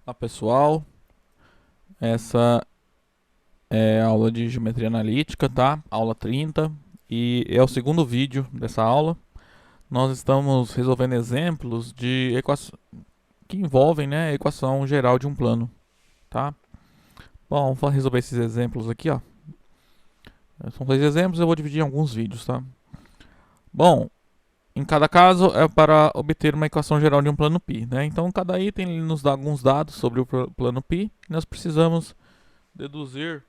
Olá pessoal, essa é a aula de geometria analítica, tá? Aula 30 e é o segundo vídeo dessa aula. Nós estamos resolvendo exemplos de equações que envolvem, né, a equação geral de um plano, tá? Bom, vamos resolver esses exemplos aqui, ó. São 3 exemplos, eu vou dividir em alguns vídeos, tá? Bom, em cada caso é para obter uma equação geral de um plano π, né? Então cada item ele nos dá alguns dados sobre o plano π e nós precisamos deduzir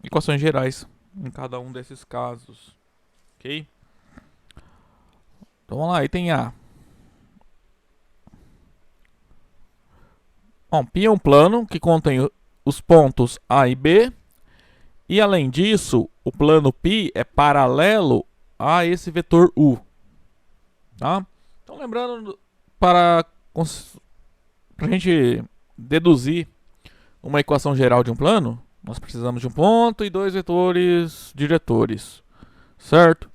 equações gerais em cada um desses casos, ok? Então vamos lá, item A. Bom, π é um plano que contém os pontos A e B, e além disso, o plano π é paralelo a esse vetor U, tá? Então lembrando, para a gente deduzir uma equação geral de um plano, nós precisamos de um ponto e dois vetores diretores, certo?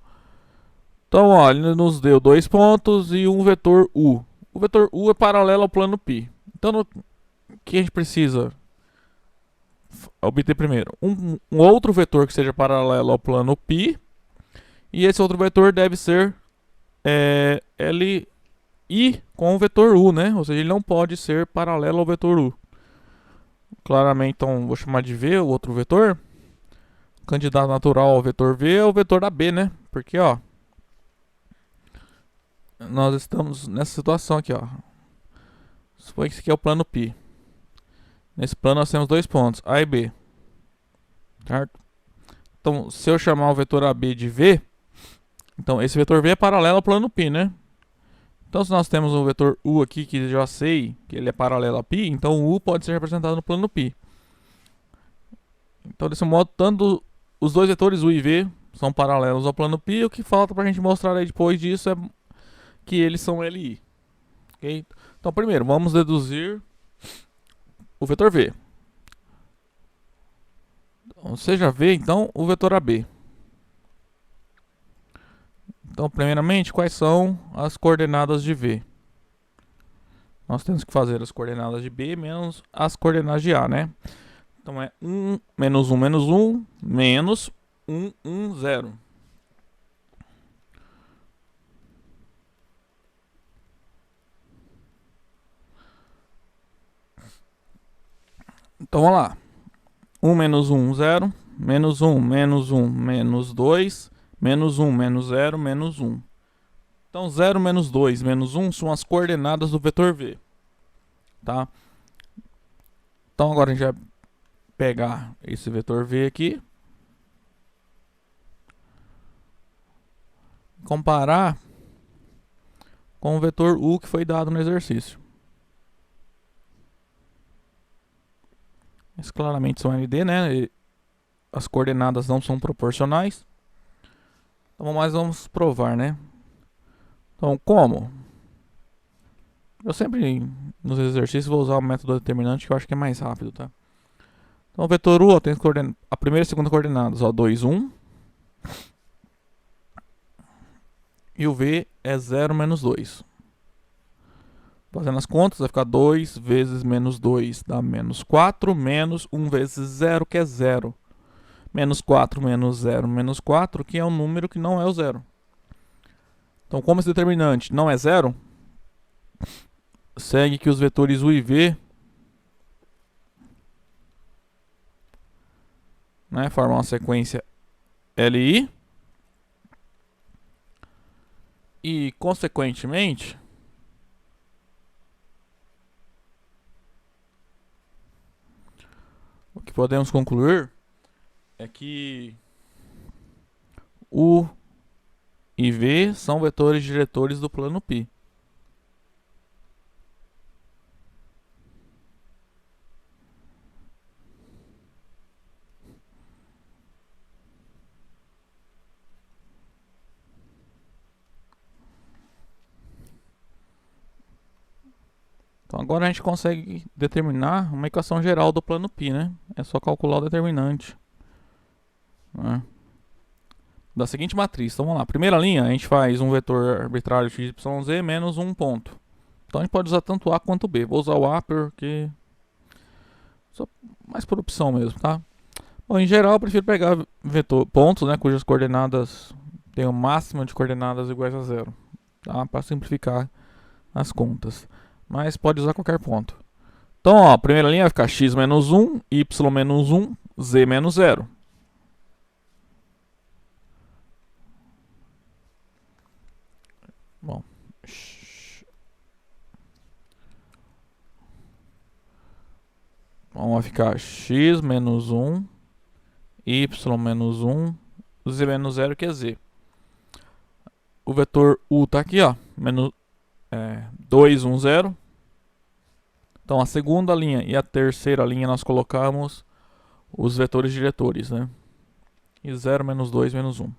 Então, ó, ele nos deu 2 pontos e um vetor U. O vetor U é paralelo ao plano π. Então, o que a gente precisa obter primeiro? Um outro vetor que seja paralelo ao plano π. E esse outro vetor deve ser Li com o vetor U, né? Ou seja, ele não pode ser paralelo ao vetor U. Claramente, então, vou chamar de V, o outro vetor. O candidato natural ao vetor V é o vetor da B, né? Porque, ó, nós estamos nessa situação aqui, ó. Suponha que esse aqui é o plano π. Nesse plano nós temos 2 pontos, A e B. Certo? Então, se eu chamar o vetor AB de V, então esse vetor V é paralelo ao plano π, né? Então, se nós temos o vetor U aqui, que já sei que ele é paralelo a π, então o U pode ser representado no plano π. Então, desse modo, tanto os dois vetores U e V são paralelos ao plano π. O que falta para a gente mostrar aí depois disso é que eles são Li. Okay? Então, primeiro, vamos deduzir o vetor V. Então, seja V, então, o vetor AB. Então, primeiramente, quais são as coordenadas de V? Nós temos que fazer as coordenadas de B menos as coordenadas de A, né? Então, é 1, menos 1, menos 1, menos 1, 1, 0. Então, vamos lá. 1 menos 1, 0. Menos 1, menos 1, menos 2. Menos 1, menos 0, menos 1. Então, 0, menos 2, menos 1 são as coordenadas do vetor V. Tá? Então, agora a gente vai pegar esse vetor V aqui. Comparar com o vetor U que foi dado no exercício. Esses claramente são LD, né? E as coordenadas não são proporcionais. Então, mas vamos provar, né? Então, como? Eu sempre, nos exercícios, vou usar o método determinante, que eu acho que é mais rápido, tá? Então, o vetor U, ó, tem a primeira e a segunda coordenadas, ó, 2, 1. E o V é 0, menos 2. Fazendo as contas, vai ficar 2 vezes menos 2 dá menos 4, menos 1 vezes 0, que é 0. Menos 4 menos 0, menos 4, que é um número que não é o 0. Então, como esse determinante não é 0, segue que os vetores U e V, né, formam uma sequência Li. E, consequentemente, o que podemos concluir é que U e V são vetores diretores do plano π. Então agora a gente consegue determinar uma equação geral do plano π, né? É só calcular o determinante, né, da seguinte matriz. Então vamos lá. Primeira linha, a gente faz um vetor arbitrário x, y, z menos um ponto. Então a gente pode usar tanto A quanto B. Vou usar o A porque só mais por opção mesmo, tá? Bom, em geral eu prefiro pegar pontos, né, cujas coordenadas têm o máximo de coordenadas iguais a zero, tá? Para simplificar as contas. Mas pode usar qualquer ponto. Então, ó, a primeira linha vai ficar x menos 1, y menos 1, z menos 0. Bom, vai ficar x menos 1, y menos 1, z menos 0, que é z. O vetor u está aqui, ó, menos 2, 1, 0. Então a segunda linha e a terceira linha nós colocamos os vetores diretores, né? E 0, menos 2, menos 1.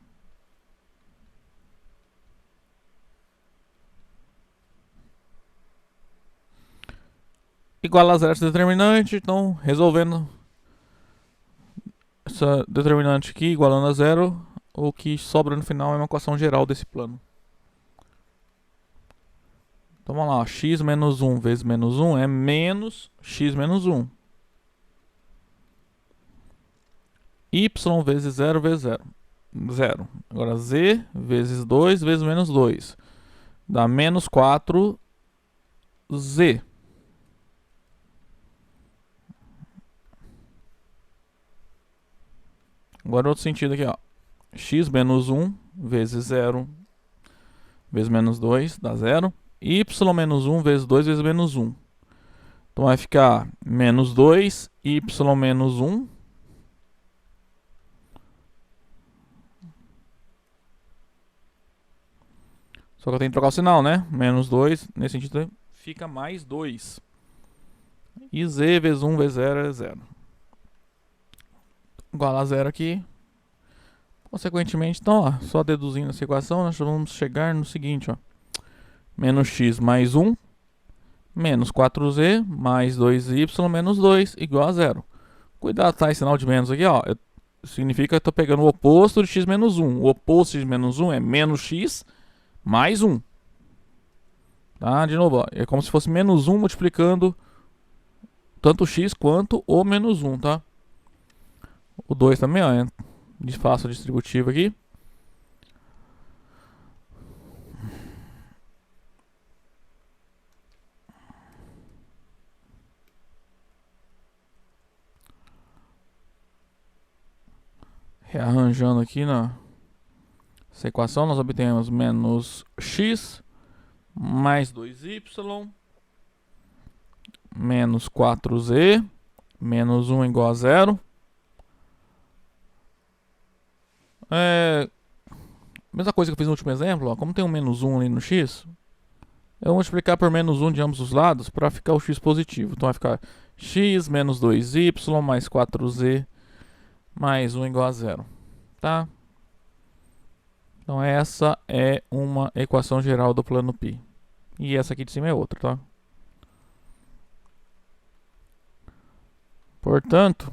Igual a zero essa determinante, então resolvendo essa determinante aqui, igualando a zero, o que sobra no final é uma equação geral desse plano. Então vamos lá, ó, x menos 1 vezes menos 1 é menos x menos 1. Y vezes 0 vezes 0. 0. Agora z vezes 2 vezes menos 2. Dá menos 4z. Agora outro sentido aqui, ó. X menos 1 vezes 0 vezes menos 2 dá 0. Y menos 1 vezes 2 vezes menos 1. Então vai ficar menos 2, y menos 1. Só que eu tenho que trocar o sinal, né? Menos 2, nesse sentido, fica mais 2. E z vezes 1 vezes 0 é 0. Igual a 0 aqui. Consequentemente, então, ó, só deduzindo essa equação, nós vamos chegar no seguinte, ó. Menos x mais 1, menos 4z, mais 2y, menos 2, igual a 0. Cuidado, tá? Esse sinal de menos aqui, ó. Significa que eu estou pegando o oposto de x menos 1. O oposto de x menos 1 é menos x mais 1. Tá? De novo, ó. É como se fosse menos 1 multiplicando tanto o x quanto o menos 1, tá? O 2 também, ó. Faço a distributiva aqui. Rearranjando aqui nessa equação, nós obtemos menos x mais 2y menos 4z menos 1 igual a 0. Mesma coisa que eu fiz no último exemplo, ó. Como tem um menos 1 ali no x, eu vou multiplicar por menos 1 de ambos os lados para ficar o x positivo. Então vai ficar x menos 2y mais 4z mais 1 igual a 0. Tá? Então essa é uma equação geral do plano π. E essa aqui de cima é outra, tá? Portanto,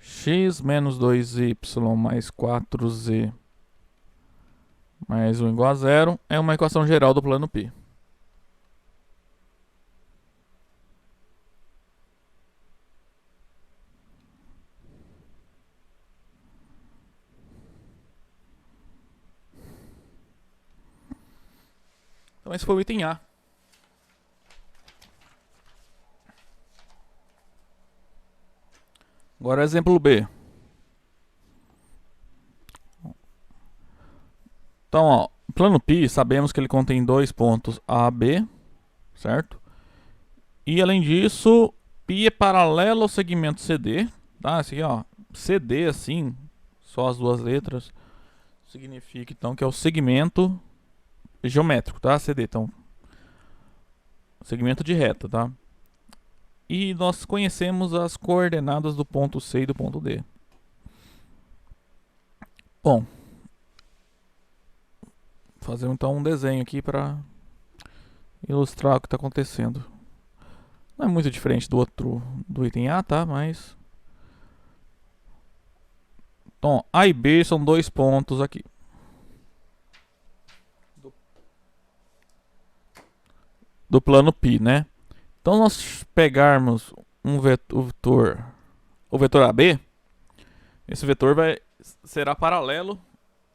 x menos 2y mais 4z mais 1 igual a 0 é uma equação geral do plano π. Então esse foi o item A. Agora exemplo B. Então, ó, o plano π, sabemos que ele contém dois pontos A, B, certo? E além disso, π é paralelo ao segmento CD, tá? Esse aqui, ó, CD assim, só as duas letras, significa então que é o segmento geométrico, tá? CD, então, segmento de reta, tá? E nós conhecemos as coordenadas do ponto C e do ponto D. Bom, fazer então um desenho aqui para ilustrar o que está acontecendo. Não é muito diferente do item A, tá? Mas então, A e B são dois pontos aqui. do plano π, né? Então, nós pegarmos um vetor, o vetor AB, esse vetor será paralelo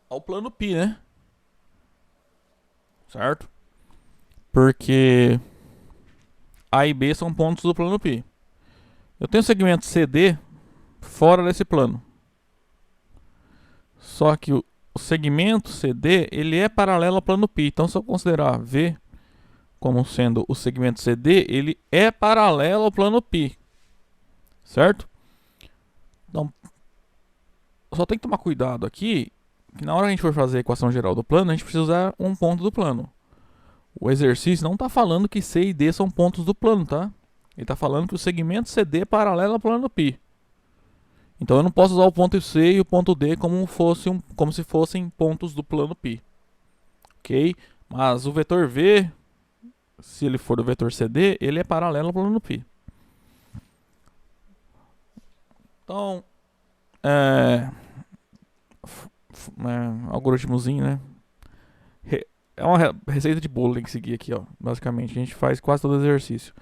ao plano π, né? Certo? Porque A e B são pontos do plano π. Eu tenho o segmento CD fora desse plano. Só que o segmento CD, ele é paralelo ao plano π. Então, se eu considerar V como sendo o segmento CD, ele é paralelo ao plano π. Certo? Então, só tem que tomar cuidado aqui, que na hora que a gente for fazer a equação geral do plano, a gente precisa usar um ponto do plano. O exercício não está falando que C e D são pontos do plano, tá? Ele está falando que o segmento CD é paralelo ao plano π. Então eu não posso usar o ponto C e o ponto D como se fossem pontos do plano π. Ok? Mas o vetor V, se ele for do vetor CD, ele é paralelo ao plano π. Então, algoritmozinho, né? É uma receita de bolo que tem que seguir aqui, ó. Basicamente, a gente faz quase todo o exercício.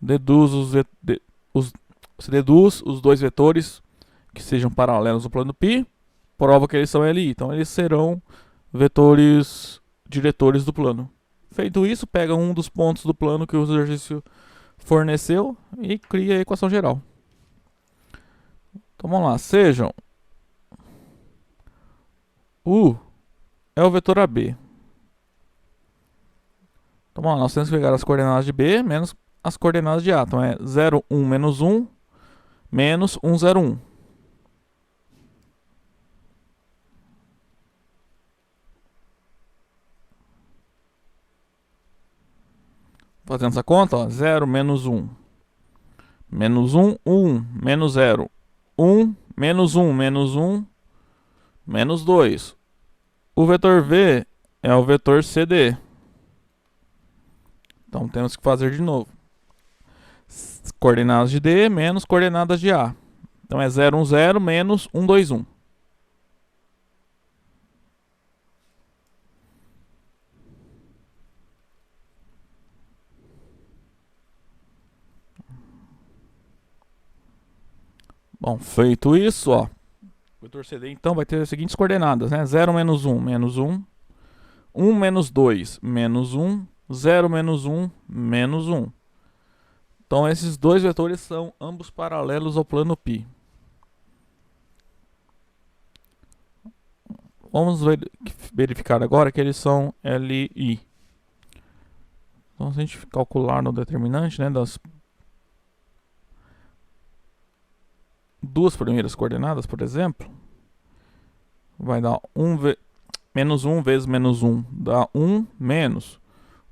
Você deduz os dois vetores que sejam paralelos ao plano π, prova que eles são LI. Então, eles serão vetores diretores do plano. Feito isso, pega um dos pontos do plano que o exercício forneceu e cria a equação geral. Então, vamos lá. Sejam U é o vetor AB. Então, vamos lá, nós temos que pegar as coordenadas de B menos as coordenadas de A. Então, é 0, 1, menos 1, menos 1, 0, 1. Fazendo essa conta, ó, 0, menos 1. Menos 1, 1, menos 0. 1, menos 1, menos 1, menos 2. O vetor V é o vetor CD. Então, temos que fazer de novo. Coordenadas de D menos coordenadas de A. Então, é 0, 1, 0 menos 1, 2, 1. Bom, feito isso, ó. O vetor CD, então, vai ter as seguintes coordenadas, né? 0, menos 1, menos 1. 1, menos 2, menos 1. 0, menos 1, menos 1. Então, esses dois vetores são ambos paralelos ao plano π. Vamos verificar agora que eles são LI. Então, se a gente calcular no determinante, né, das duas primeiras coordenadas, por exemplo, vai dar menos 1 vezes menos 1 dá 1 menos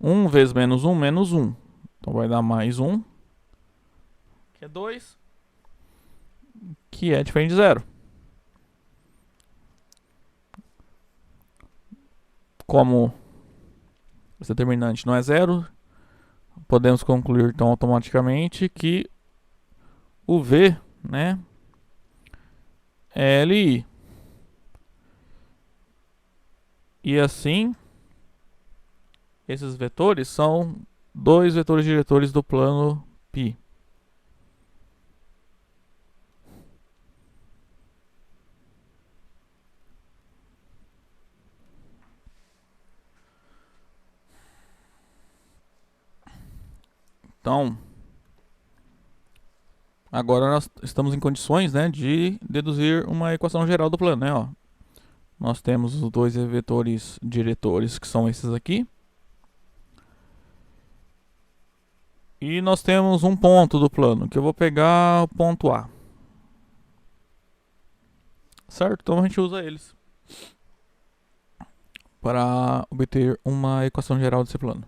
1 vezes menos 1, menos 1. Então, vai dar mais 1, que é 2, que é diferente de 0. Como esse determinante não é 0, podemos concluir, então, automaticamente que o V, né, é LI. E assim, esses vetores são dois vetores diretores do plano π. Então, agora nós estamos em condições, né, de deduzir uma equação geral do plano, né, ó. Nós temos os dois vetores diretores, que são esses aqui. E nós temos um ponto do plano, que eu vou pegar o ponto A. Certo? Então a gente usa eles para obter uma equação geral desse plano.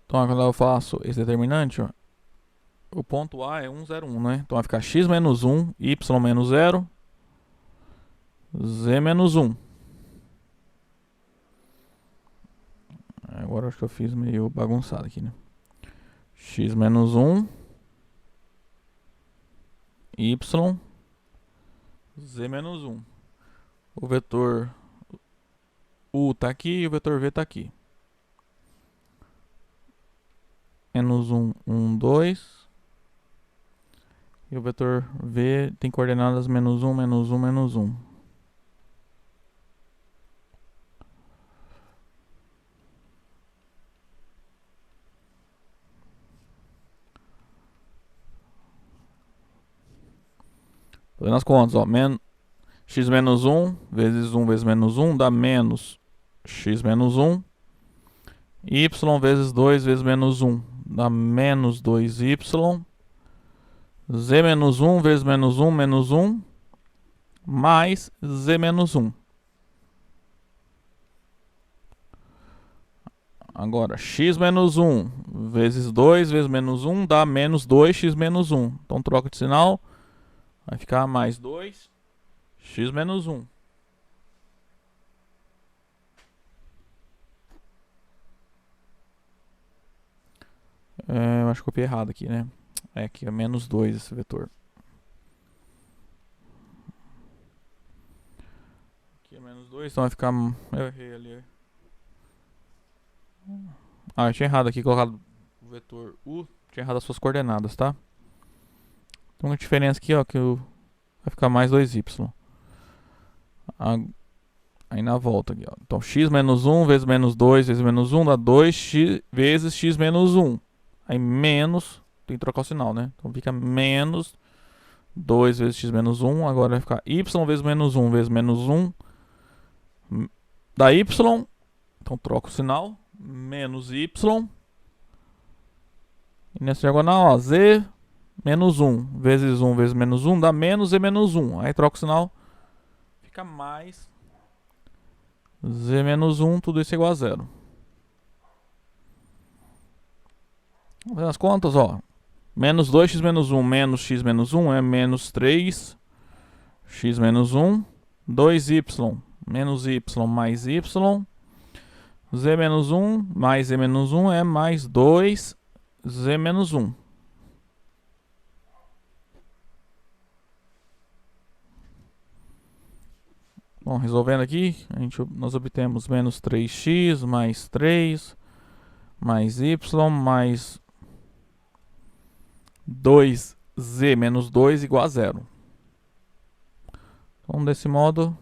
Então, quando eu faço esse determinante, ó, o ponto A é 1, 0, 1, né? Então vai ficar x menos 1, y menos 0, z menos 1. Agora acho que eu fiz meio bagunçado aqui, né? X menos 1, y, z menos 1. O vetor U está aqui e o vetor V está aqui. Menos 1, 1, 2. E o vetor V tem coordenadas menos 1, menos 1, menos 1. Fazendo as contas, ó. X menos 1 vezes 1 vezes menos 1 dá menos x menos 1. Y vezes 2 vezes menos 1 dá menos 2y. Z menos 1 vezes menos 1 menos 1 mais z menos 1. Agora, x menos 1 vezes 2 vezes menos 1 dá menos 2x menos 1. Então troca de sinal, vai ficar mais 2x menos 1. Eu acho que copiei errado aqui, né? É aqui é menos 2 esse vetor. Aqui é menos 2, então vai ficar... Eu errei ali. Eu tinha errado aqui, colocado o vetor U, tinha errado as suas coordenadas, tá? Então a diferença aqui, ó, que vai ficar mais 2y. Aí na volta aqui, ó. Então x menos 1 vezes menos 2 vezes menos 1 dá 2x vezes x menos 1. Aí menos, tem que trocar o sinal, né? Então fica menos 2 vezes x menos 1. Agora vai ficar y vezes menos 1 vezes menos 1 dá y. Então troca o sinal, menos y. E nessa diagonal, ó, z menos 1 vezes 1 vezes menos 1 dá menos z menos 1. Aí troca o sinal, fica mais z menos 1, tudo isso é igual a 0. Vamos fazer as contas, ó. Menos 2x menos 1 menos x menos 1 é menos 3x menos 1. 2y menos y mais y. Z menos 1 mais z menos 1 é mais 2z menos 1. Bom, resolvendo aqui, nós obtemos menos 3x mais 3 mais y mais 2z menos 2 igual a 0. Então, desse modo,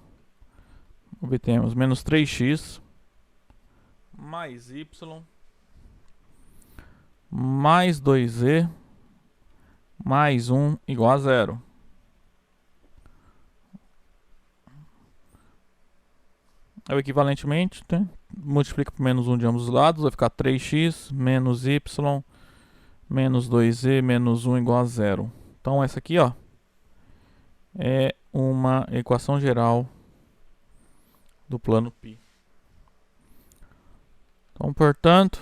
obtemos menos 3x mais y mais 2z mais 1 igual a 0. Aí, equivalentemente, multiplica por menos 1 de ambos os lados, vai ficar 3x menos y menos 2z menos 1 igual a 0. Então, essa aqui, ó, é uma equação geral do plano π. Então, portanto,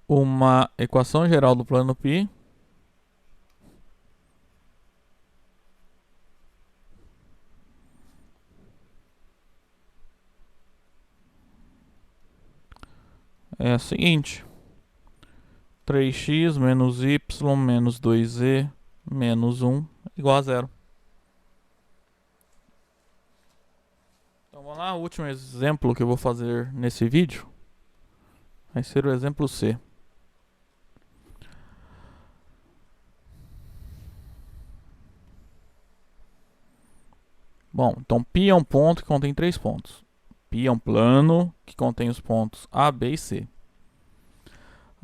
uma equação geral do plano π é a seguinte: 3x menos y menos 2z menos 1 igual a 0. Então vamos lá, o último exemplo que eu vou fazer nesse vídeo vai ser o exemplo C. Bom, então π é um ponto que contém 3 pontos. π é um plano que contém os pontos A, B e C.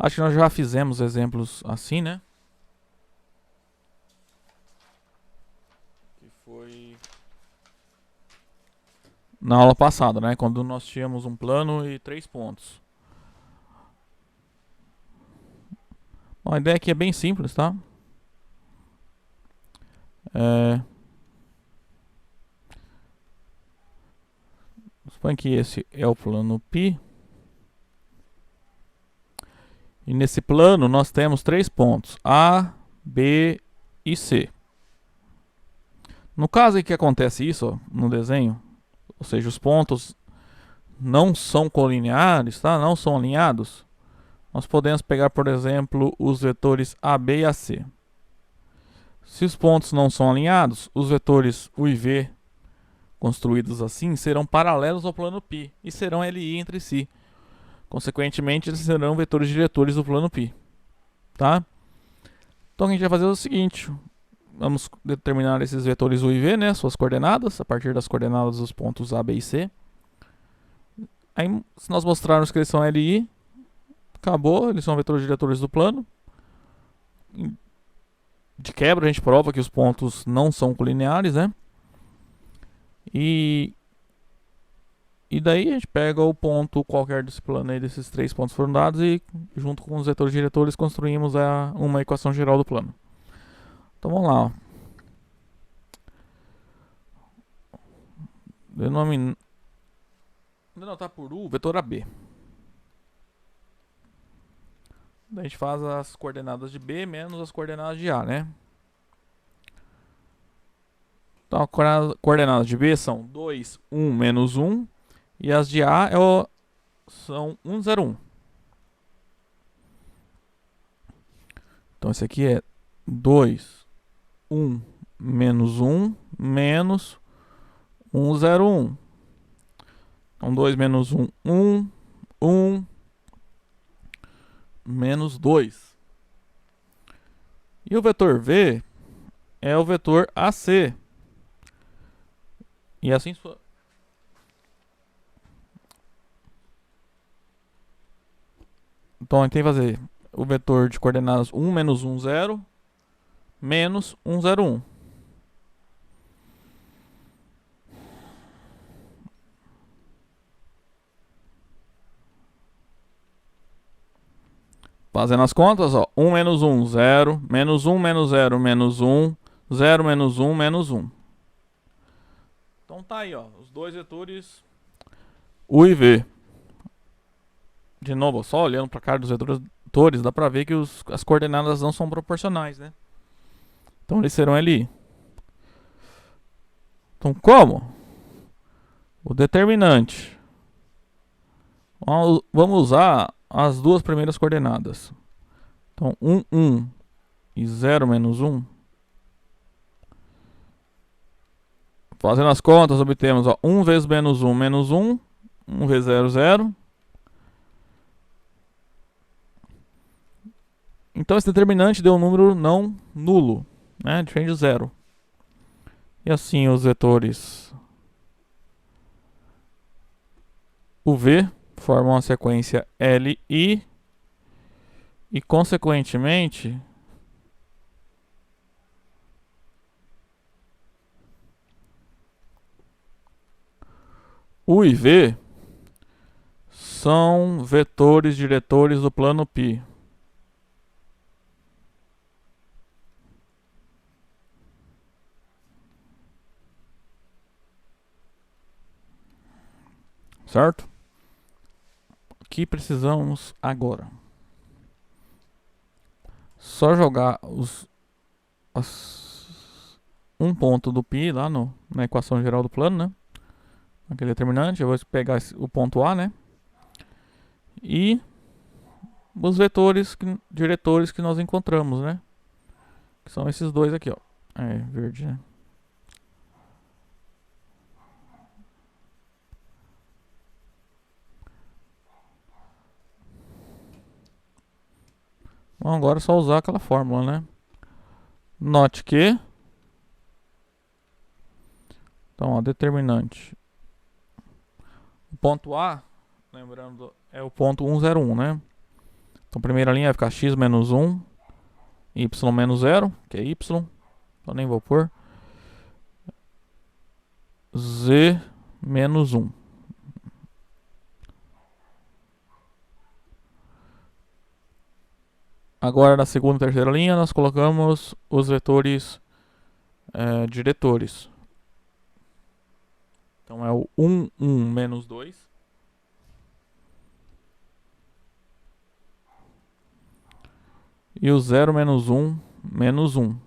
Acho que nós já fizemos exemplos assim, né? Que foi na aula passada, né? Quando nós tínhamos um plano e 3 pontos. Bom, a ideia aqui é bem simples, tá? Suponha que esse é o plano π. E nesse plano nós temos 3 pontos, A, B e C. No caso em que acontece isso, ó, no desenho, ou seja, os pontos não são colineares, tá? Não são alinhados, nós podemos pegar, por exemplo, os vetores AB e AC. Se os pontos não são alinhados, os vetores U e V construídos assim serão paralelos ao plano π e serão LI entre si. Consequentemente, eles serão vetores diretores do plano π. Tá? Então, o que a gente vai fazer é o seguinte. Vamos determinar esses vetores U e V, né, suas coordenadas, a partir das coordenadas dos pontos A, B e C. Aí, se nós mostrarmos que eles são LI, acabou, eles são vetores diretores do plano. De quebra, a gente prova que os pontos não são colineares, né? E daí a gente pega o ponto qualquer desse plano aí, desses três pontos foram dados, e junto com os vetores diretores construímos uma equação geral do plano. Então vamos lá. Denotar por U, vetor AB. Daí a gente faz as coordenadas de B menos as coordenadas de A, né? Então, as coordenadas de B são 2, 1, menos 1. E as de A são 1, 0, 1. Então, esse aqui é 2, 1, menos 1, menos 1, 0, 1. Então, 2 menos 1, 1, 1, menos 2. E o vetor V é o vetor AC. E assim... Então, a gente tem que fazer o vetor de coordenadas 1, menos 1, 0, menos 1, 0, 1. Fazendo as contas, ó, 1 menos 1, 0, menos 1, menos 0, menos 1, 0, menos 1, menos 1. Então tá aí, ó, os dois vetores U e V. De novo, só olhando para a cara dos vetores, dá para ver que as coordenadas não são proporcionais, né? Então eles serão LI. Então como? O determinante. Vamos usar as duas primeiras coordenadas. Então 1, 1 e 0, menos 1. Fazendo as contas, obtemos, ó, 1 vezes menos 1, menos 1. 1 vezes 0, 0. Então esse determinante deu um número não nulo, né? Diferente de 0. E assim os vetores UV formam a sequência LI e, consequentemente, U e V são vetores diretores do plano π. Certo? O que precisamos agora? Só jogar um ponto do π lá na equação geral do plano, né? Aquele determinante, eu vou pegar o ponto A, né? E os vetores diretores que nós encontramos, né? Que são esses dois aqui, ó. É, verde, né? Bom, agora é só usar aquela fórmula, né? Note que... Então, ó, determinante. O ponto A, lembrando, é o ponto 1, 0, 1, né? Então, primeira linha vai ficar x menos 1, y menos 0, que é y. Então, nem vou pôr. Z menos 1. Agora, na segunda e terceira linha, nós colocamos os vetores diretores. Então, é o 1, 1, menos 2. E o 0, menos 1, menos 1.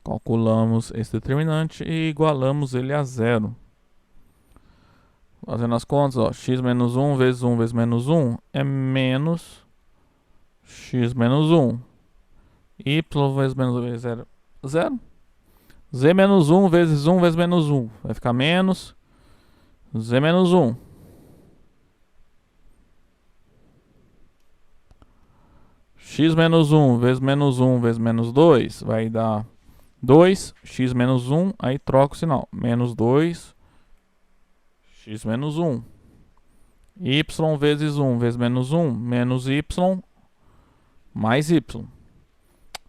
Calculamos esse determinante e igualamos ele a 0. Fazendo as contas, ó, x menos 1 vezes 1 vezes menos 1 é menos x menos 1. Y vezes menos 1 vezes 0, 0. Z menos 1 vezes 1 vezes menos 1 vai ficar menos Z menos 1. X menos 1 vezes menos 1 vezes menos 2 vai dar 2. X menos 1, aí troca o sinal. Menos 2, x menos 1. Y vezes 1 vezes menos 1, menos y mais y.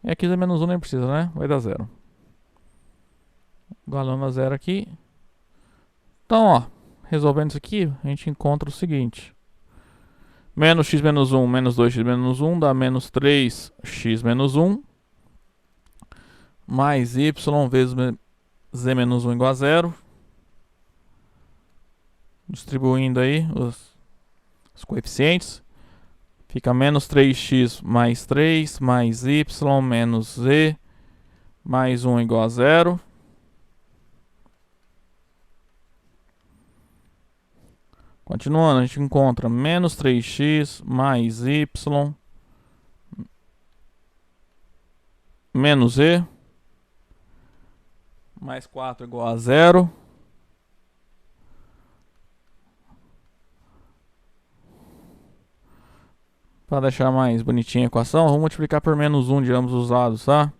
E aqui Z menos 1 nem precisa, né? Vai dar 0. Igualando a 0 aqui. Então, ó, resolvendo isso aqui, a gente encontra o seguinte. Menos x menos 1, menos 2x menos 1 dá menos 3x menos 1. Mais y vezes z menos 1 igual a 0. Distribuindo aí os coeficientes. Fica menos 3x mais 3 mais y menos z mais 1 igual a 0. Continuando, a gente encontra menos 3x mais y menos z mais 4 igual a 0. Para deixar mais bonitinha a equação, vamos multiplicar por menos 1 de ambos os lados, tá?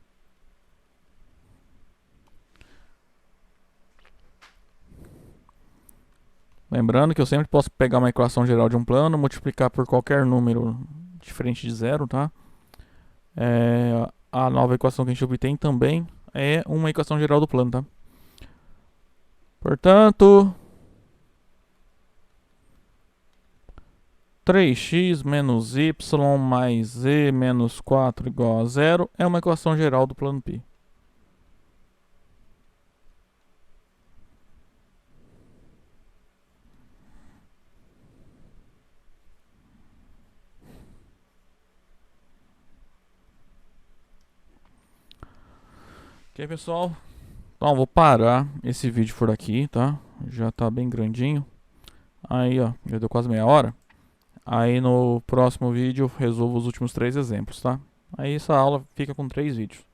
Lembrando que eu sempre posso pegar uma equação geral de um plano, multiplicar por qualquer número diferente de 0, tá? A nova equação que a gente obtém também é uma equação geral do plano, tá? Portanto, 3x menos y mais z menos 4 igual a 0 é uma equação geral do plano π. Ok, pessoal? Então, vou parar esse vídeo por aqui, tá? Já tá bem grandinho. Aí, ó, já deu quase meia hora. Aí no próximo vídeo eu resolvo os últimos 3 exemplos, tá? Aí essa aula fica com 3 vídeos.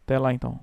Até lá então.